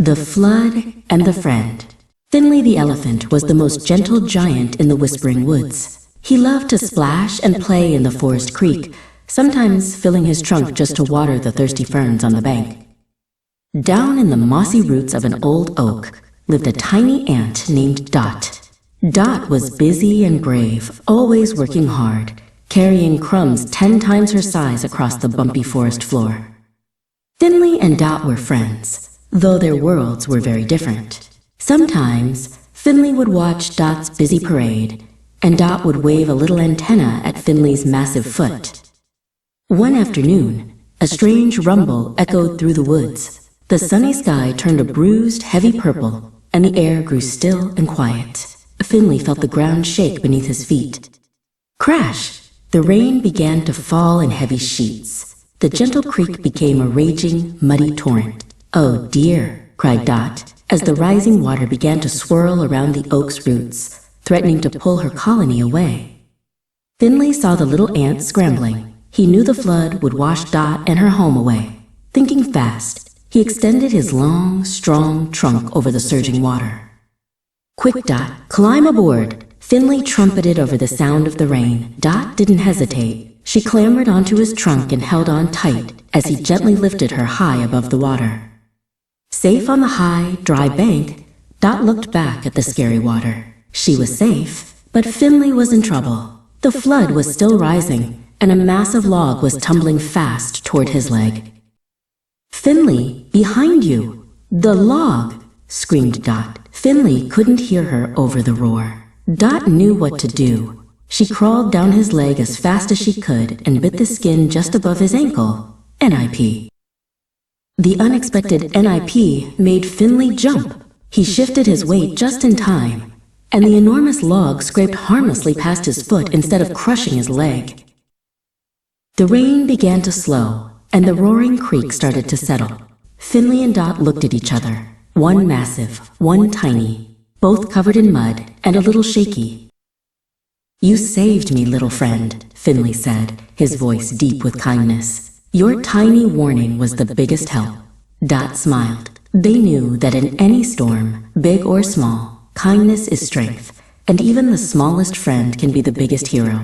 The Flood and the Friend. Finley the elephant was the most gentle giant in the Whispering Woods. He loved to splash and play in the forest creek, sometimes filling his trunk just to water the thirsty ferns on the bank. Down in the mossy roots of an old oak lived a tiny ant named Dot. Dot was busy and brave, always working hard, carrying crumbs 10 times her size across the bumpy forest floor. Finley and Dot were friends, though their worlds were very different. Sometimes, Finley would watch Dot's busy parade, and Dot would wave a little antenna at Finley's massive foot. One afternoon, a strange rumble echoed through the woods. The sunny sky turned a bruised, heavy purple, and the air grew still and quiet. Finley felt the ground shake beneath his feet. Crash! The rain began to fall in heavy sheets. The gentle creek became a raging, muddy torrent. "Oh dear," cried Dot, as the rising water began to swirl around the oak's roots, threatening to pull her colony away. Finley saw the little ant scrambling. He knew the flood would wash Dot and her home away. Thinking fast, he extended his long, strong trunk over the surging water. "Quick, Dot, climb aboard!" Finley trumpeted over the sound of the rain. Dot didn't hesitate. She clambered onto his trunk and held on tight as he gently lifted her high above the water. Safe on the high, dry bank, Dot looked back at the scary water. She was safe, but Finley was in trouble. The flood was still rising, and a massive log was tumbling fast toward his leg. "Finley, behind you! The log!" screamed Dot. Finley couldn't hear her over the roar. Dot knew what to do. She crawled down his leg as fast as she could and bit the skin just above his ankle. NIP. The unexpected NIP made Finley jump. He shifted his weight just in time, and the enormous log scraped harmlessly past his foot instead of crushing his leg. The rain began to slow, and the roaring creek started to settle. Finley and Dot looked at each other, one massive, one tiny, both covered in mud and a little shaky. "You saved me, little friend," Finley said, his voice deep with kindness. "Your tiny warning was the biggest help." Dot smiled. They knew that in any storm, big or small, kindness is strength, and even the smallest friend can be the biggest hero.